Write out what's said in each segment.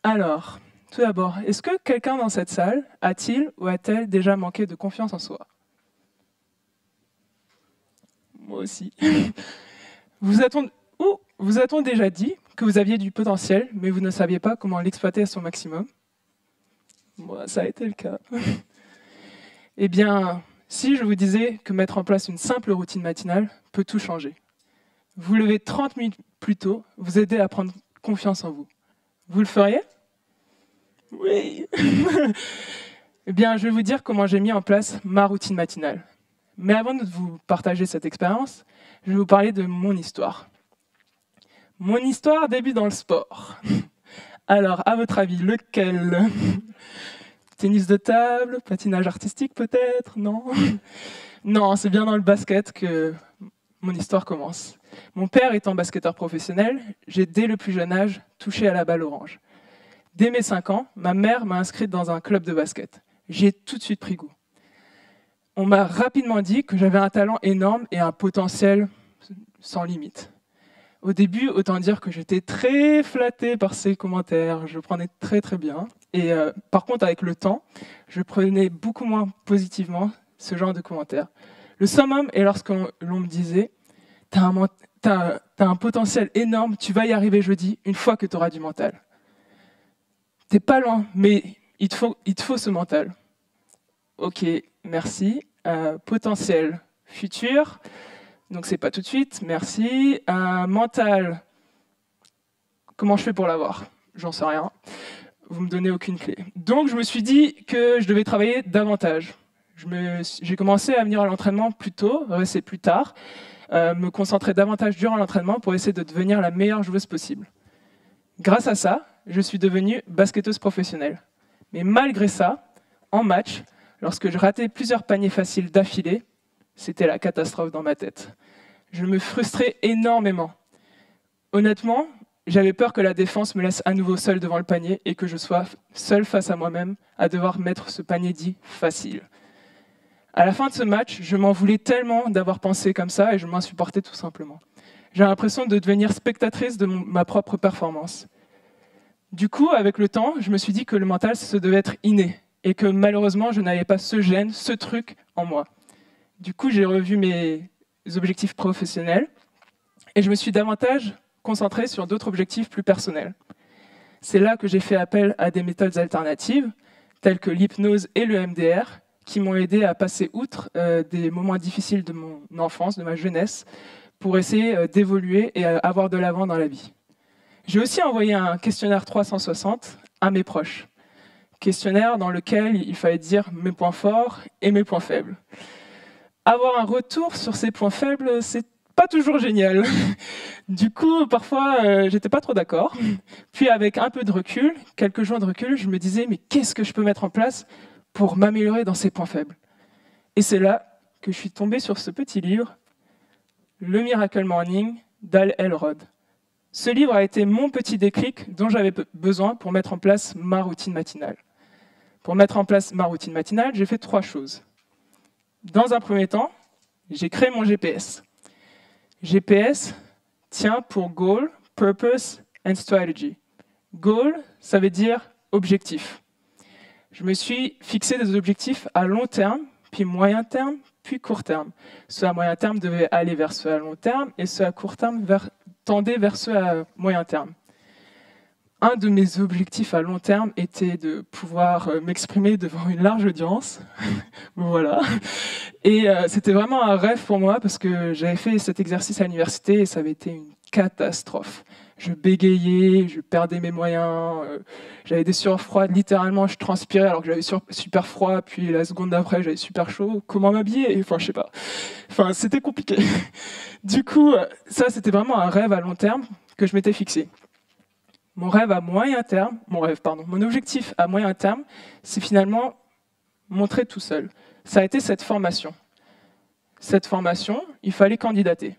Alors, tout d'abord, est-ce que quelqu'un dans cette salle a-t-il ou a-t-elle déjà manqué de confiance en soi? Moi aussi. Vous a-t-on déjà dit que vous aviez du potentiel, mais vous ne saviez pas comment l'exploiter à son maximum? Moi, ça a été le cas. Eh bien, si je vous disais que mettre en place une simple routine matinale peut tout changer. Vous lever 30 minutes plus tôt, vous aider à prendre confiance en vous. Vous le feriez? Oui. Eh bien, je vais vous dire comment j'ai mis en place ma routine matinale. Mais avant de vous partager cette expérience, je vais vous parler de mon histoire. Mon histoire débute dans le sport. Alors, à votre avis, lequel? Tennis de table, patinage artistique peut-être? Non? Non, c'est bien dans le basket que mon histoire commence. Mon père étant basketteur professionnel, j'ai dès le plus jeune âge touché à la balle orange. Dès mes 5 ans, ma mère m'a inscrite dans un club de basket. J'y ai tout de suite pris goût. On m'a rapidement dit que j'avais un talent énorme et un potentiel sans limite. Au début, autant dire que j'étais très flatté par ces commentaires, je prenais très très bien. Et par contre, avec le temps, je prenais beaucoup moins positivement ce genre de commentaires. Le summum est lorsque l'on me disait « T'as un potentiel énorme, tu vas y arriver jeudi, une fois que tu auras du mental. » T'es pas loin, mais il te faut ce mental. Ok, merci. Potentiel futur, donc c'est pas tout de suite, merci. Mental, comment je fais pour l'avoir? J'en sais rien. Vous me donnez aucune clé. Donc je me suis dit que je devais travailler davantage. J'ai commencé à venir à l'entraînement plus tôt, rester plus tard, me concentrer davantage durant l'entraînement pour essayer de devenir la meilleure joueuse possible. Grâce à ça, je suis devenue basketteuse professionnelle. Mais malgré ça, en match, lorsque je ratais plusieurs paniers faciles d'affilée, c'était la catastrophe dans ma tête. Je me frustrais énormément. Honnêtement, j'avais peur que la défense me laisse à nouveau seul devant le panier et que je sois seul face à moi-même à devoir mettre ce panier dit facile. À la fin de ce match, je m'en voulais tellement d'avoir pensé comme ça et je m'insupportais tout simplement. J'ai l'impression de devenir spectatrice de ma propre performance. Du coup, avec le temps, je me suis dit que le mental, ça devait être inné et que malheureusement, je n'avais pas ce gène, ce truc en moi. Du coup, j'ai revu mes objectifs professionnels et je me suis davantage concentré sur d'autres objectifs plus personnels. C'est là que j'ai fait appel à des méthodes alternatives, telles que l'hypnose et le MDR, qui m'ont aidé à passer outre des moments difficiles de mon enfance, de ma jeunesse, pour essayer d'évoluer et avoir de l'avant dans la vie. J'ai aussi envoyé un questionnaire 360 à mes proches. Questionnaire dans lequel il fallait dire mes points forts et mes points faibles. Avoir un retour sur ces points faibles, c'est pas toujours génial. Du coup, parfois, j'étais pas trop d'accord. Puis avec un peu de recul, quelques jours de recul, je me disais, mais qu'est-ce que je peux mettre en place pour m'améliorer dans ces points faibles? Et c'est là que je suis tombé sur ce petit livre, Le Miracle Morning, d'Hal Elrod. Ce livre a été mon petit déclic dont j'avais besoin pour mettre en place ma routine matinale. Pour mettre en place ma routine matinale, j'ai fait 3 choses. Dans un premier temps, j'ai créé mon GPS. GPS tient pour Goal, Purpose and Strategy. Goal, ça veut dire objectif. Je me suis fixé des objectifs à long terme, puis moyen terme, puis court terme. Ceux à moyen terme devaient aller vers ceux à long terme, et ceux à court terme tendaient vers ceux à moyen terme. Un de mes objectifs à long terme était de pouvoir m'exprimer devant une large audience. Voilà. Et c'était vraiment un rêve pour moi parce que j'avais fait cet exercice à l'université et ça avait été une catastrophe. Je bégayais, je perdais mes moyens, j'avais des sueurs froides, littéralement je transpirais alors que j'avais super froid, puis la seconde d'après j'avais super chaud. Comment m'habiller? Enfin, je sais pas. Enfin, c'était compliqué. Du coup, ça c'était vraiment un rêve à long terme que je m'étais fixé. Mon objectif à moyen terme, c'est finalement montrer tout seul. Ça a été cette formation. Cette formation, il fallait candidater.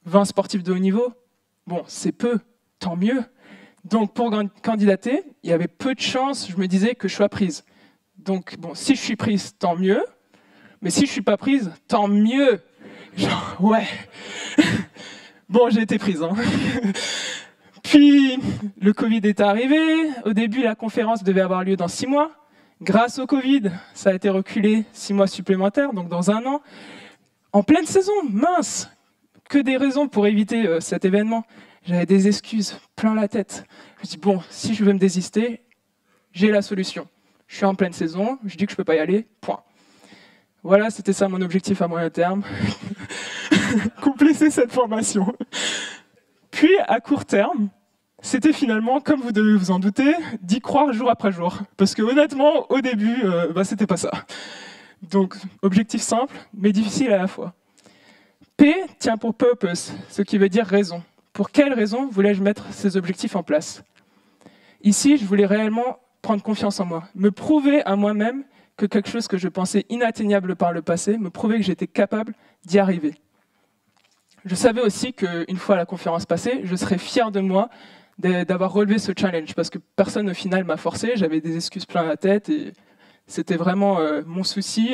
20 sportifs de haut niveau, bon, c'est peu, tant mieux. Donc pour candidater, il y avait peu de chances, je me disais, que je sois prise. Donc bon, si je suis prise, tant mieux. Mais si je suis pas prise, tant mieux. Genre, ouais. Bon, j'ai été prise, hein. Puis, le Covid est arrivé. Au début, la conférence devait avoir lieu dans 6 mois. Grâce au Covid, ça a été reculé 6 mois supplémentaires, donc dans 1 an. En pleine saison, mince! Que des raisons pour éviter cet événement. J'avais des excuses plein la tête. Je me dis, bon, si je veux me désister, j'ai la solution. Je suis en pleine saison, je dis que je ne peux pas y aller, point. Voilà, c'était ça mon objectif à moyen terme. Compléter cette formation. Puis, à court terme, c'était finalement, comme vous devez vous en douter, d'y croire jour après jour. Parce que honnêtement, au début, c'était pas ça. Donc, objectif simple, mais difficile à la fois. P tient pour purpose, ce qui veut dire raison. Pour quelle raison voulais-je mettre ces objectifs en place? Ici, je voulais réellement prendre confiance en moi, me prouver à moi-même que quelque chose que je pensais inatteignable par le passé, me prouver que j'étais capable d'y arriver. Je savais aussi qu'une fois la conférence passée, je serais fier de moi d'avoir relevé ce challenge, parce que personne au final m'a forcé, j'avais des excuses plein la tête, et c'était vraiment mon souci,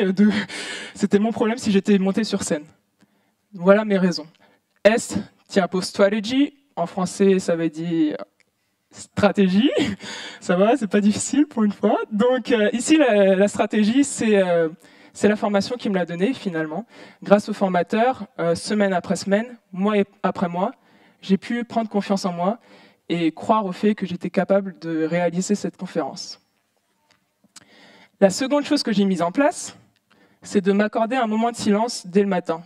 c'était mon problème si j'étais monté sur scène. Voilà mes raisons. S tient pour strategy, en français ça veut dire stratégie, ça va, c'est pas difficile pour une fois. Donc ici la stratégie c'est la formation qui me l'a donnée finalement. Grâce au formateur, semaine après semaine, mois après mois, j'ai pu prendre confiance en moi et croire au fait que j'étais capable de réaliser cette conférence. La seconde chose que j'ai mise en place, c'est de m'accorder un moment de silence dès le matin.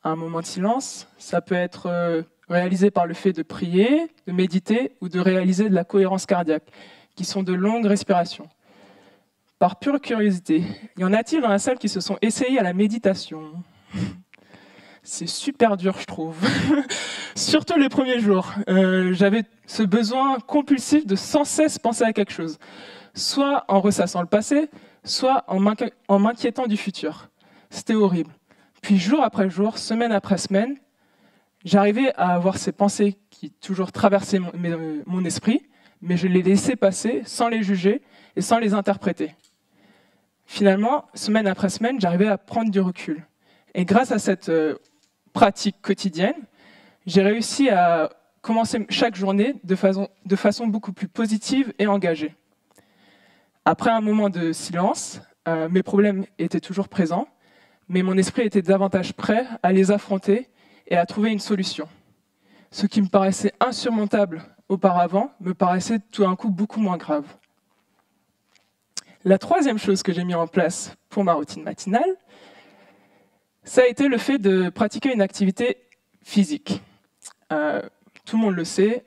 Un moment de silence, ça peut être réalisé par le fait de prier, de méditer ou de réaliser de la cohérence cardiaque, qui sont de longues respirations. Par pure curiosité, y en a-t-il dans la salle qui se sont essayés à la méditation? C'est super dur, je trouve. Surtout les premiers jours. J'avais ce besoin compulsif de sans cesse penser à quelque chose, soit en ressassant le passé, soit en m'inquiétant du futur. C'était horrible. Puis jour après jour, semaine après semaine, j'arrivais à avoir ces pensées qui toujours traversaient mon esprit, mais je les laissais passer sans les juger et sans les interpréter. Finalement, semaine après semaine, j'arrivais à prendre du recul. Et grâce à cette pratique quotidienne, j'ai réussi à commencer chaque journée de façon beaucoup plus positive et engagée. Après un moment de silence, mes problèmes étaient toujours présents, mais mon esprit était davantage prêt à les affronter et à trouver une solution. Ce qui me paraissait insurmontable auparavant me paraissait tout d'un coup beaucoup moins grave. La troisième chose que j'ai mis en place pour ma routine matinale, ça a été le fait de pratiquer une activité physique. Tout le monde le sait,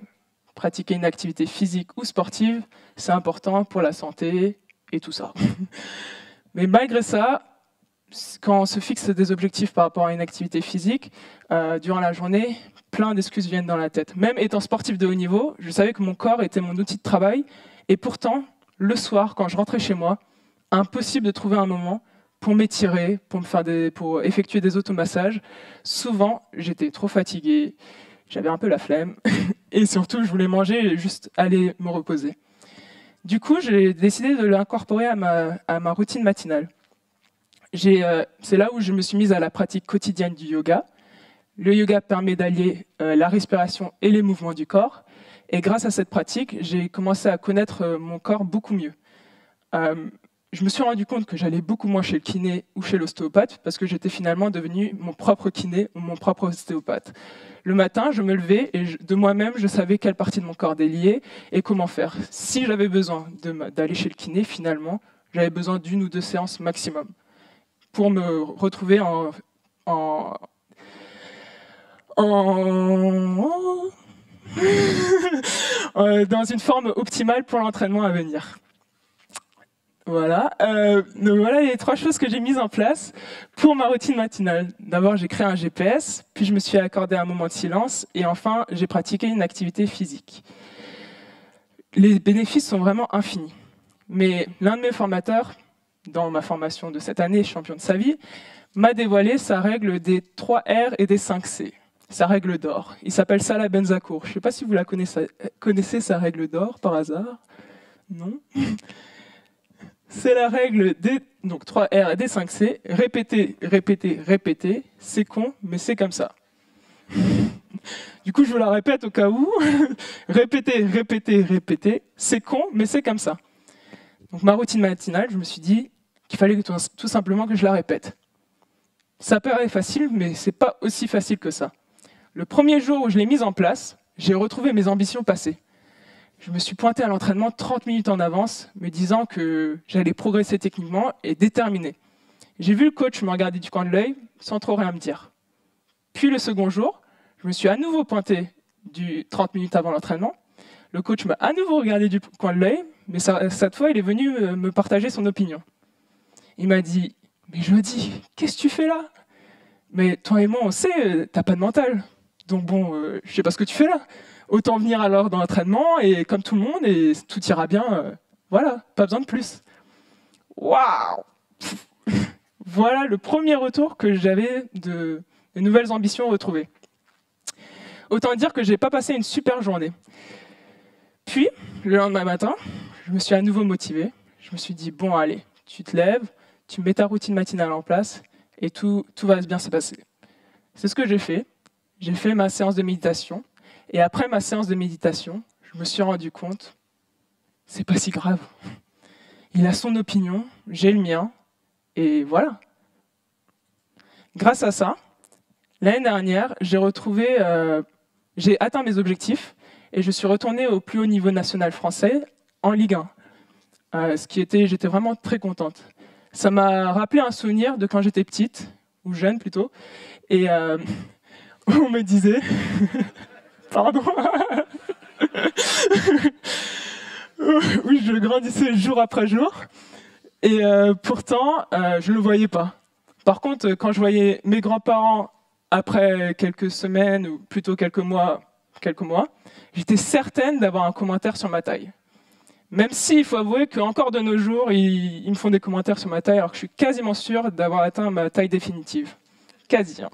pratiquer une activité physique ou sportive, c'est important pour la santé et tout ça. Mais malgré ça, quand on se fixe des objectifs par rapport à une activité physique, durant la journée, plein d'excuses viennent dans la tête. Même étant sportif de haut niveau, je savais que mon corps était mon outil de travail, et pourtant, le soir, quand je rentrais chez moi, impossible de trouver un moment pour m'étirer, pour effectuer des automassages. Souvent, j'étais trop fatigué, j'avais un peu la flemme, et surtout, je voulais manger et juste aller me reposer. Du coup, j'ai décidé de l'incorporer à ma routine matinale. C'est là où je me suis mise à la pratique quotidienne du yoga. Le yoga permet d'allier la respiration et les mouvements du corps. Et grâce à cette pratique, j'ai commencé à connaître mon corps beaucoup mieux. Je me suis rendu compte que j'allais beaucoup moins chez le kiné ou chez l'ostéopathe parce que j'étais finalement devenu mon propre kiné ou mon propre ostéopathe. Le matin, je me levais et de moi-même, je savais quelle partie de mon corps délier et comment faire. Si j'avais besoin d'aller chez le kiné, finalement, j'avais besoin d'1 ou 2 séances maximum pour me retrouver dans une forme optimale pour l'entraînement à venir. Voilà. Donc voilà les 3 choses que j'ai mises en place pour ma routine matinale. D'abord, j'ai créé un GPS, puis je me suis accordé un moment de silence, et enfin, j'ai pratiqué une activité physique. Les bénéfices sont vraiment infinis. Mais l'un de mes formateurs, dans ma formation de cette année, champion de sa vie, m'a dévoilé sa règle des 3 R et des 5 C, sa règle d'or. Il s'appelle Salah Benzacour. Je ne sais pas si vous la connaissez sa règle d'or par hasard. Non. C'est la règle des 3 R et des 5 C. Répéter, répéter, répéter. C'est con, mais c'est comme ça. Du coup, je vous la répète au cas où. Répéter, répéter, répéter. C'est con, mais c'est comme ça. Donc ma routine matinale, je me suis dit qu'il fallait tout simplement que je la répète. Ça paraît facile, mais c'est pas aussi facile que ça. Le premier jour où je l'ai mise en place, j'ai retrouvé mes ambitions passées. Je me suis pointé à l'entraînement 30 minutes en avance, me disant que j'allais progresser techniquement et déterminé. J'ai vu le coach me regarder du coin de l'œil, sans trop rien me dire. Puis le second jour, je me suis à nouveau pointé 30 minutes avant l'entraînement. Le coach m'a à nouveau regardé du coin de l'œil, mais cette fois, il est venu me partager son opinion. Il m'a dit « Mais Jody, qu'est-ce que tu fais là? Mais toi et moi, on sait, t'as pas de mental. Donc bon, je sais pas ce que tu fais là. Autant venir alors dans l'entraînement, et comme tout le monde, et tout ira bien. Voilà, pas besoin de plus. » Waouh! Voilà le premier retour que j'avais de nouvelles ambitions retrouvées. Autant dire que j'ai pas passé une super journée. Puis, le lendemain matin, je me suis à nouveau motivé. Je me suis dit, bon, allez, tu te lèves, tu mets ta routine matinale en place, et tout va bien se passer. C'est ce que j'ai fait. J'ai fait ma séance de méditation. Et après ma séance de méditation, je me suis rendu compte, c'est pas si grave. Il a son opinion, j'ai le mien, et voilà. Grâce à ça, l'année dernière, j'ai atteint mes objectifs et je suis retourné au plus haut niveau national français en Ligue 1. J'étais vraiment très contente. Ça m'a rappelé un souvenir de quand j'étais petite, ou jeune plutôt, et on me disait... Pardon. Oui, je grandissais jour après jour, et pourtant, je ne le voyais pas. Par contre, quand je voyais mes grands-parents après quelques semaines, ou plutôt quelques mois, j'étais certaine d'avoir un commentaire sur ma taille. Même s'il faut avouer qu'encore de nos jours, ils me font des commentaires sur ma taille, alors que je suis quasiment sûr d'avoir atteint ma taille définitive. Quasi. Hein.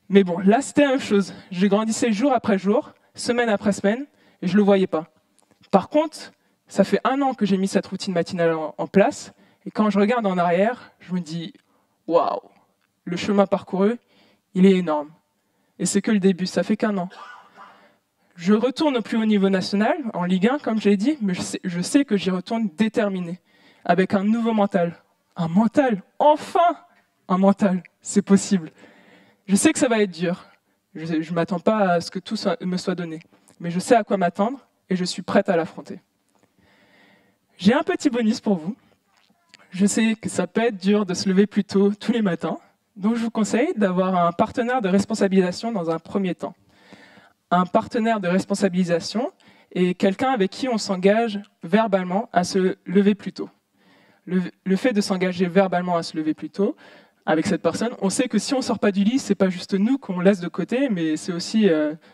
Mais bon, là, c'était la même chose. Je grandissais jour après jour, semaine après semaine, et je ne le voyais pas. Par contre, ça fait 1 an que j'ai mis cette routine matinale en place, et quand je regarde en arrière, je me dis « Waouh, le chemin parcouru, il est énorme. » Et c'est que le début, ça fait qu'1 an. Je retourne au plus haut niveau national, en Ligue 1, comme j'ai dit, mais je sais que j'y retourne déterminé, avec un nouveau mental. Un mental, enfin un mental, c'est possible. Je sais que ça va être dur. Je ne m'attends pas à ce que tout me soit donné. Mais je sais à quoi m'attendre et je suis prête à l'affronter. J'ai un petit bonus pour vous. Je sais que ça peut être dur de se lever plus tôt tous les matins. Donc je vous conseille d'avoir un partenaire de responsabilisation dans un premier temps. Un partenaire de responsabilisation est quelqu'un avec qui on s'engage verbalement à se lever plus tôt. Le fait de s'engager verbalement à se lever plus tôt, avec cette personne, on sait que si on ne sort pas du lit, ce n'est pas juste nous qu'on laisse de côté, mais c'est aussi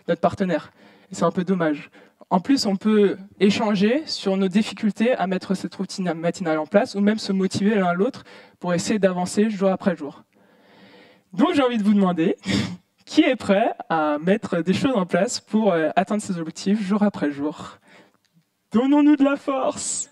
notre partenaire. Et c'est un peu dommage. En plus, on peut échanger sur nos difficultés à mettre cette routine matinale en place, ou même se motiver l'un l'autre pour essayer d'avancer jour après jour. Donc j'ai envie de vous demander, qui est prêt à mettre des choses en place pour atteindre ses objectifs jour après jour? Donnons-nous de la force.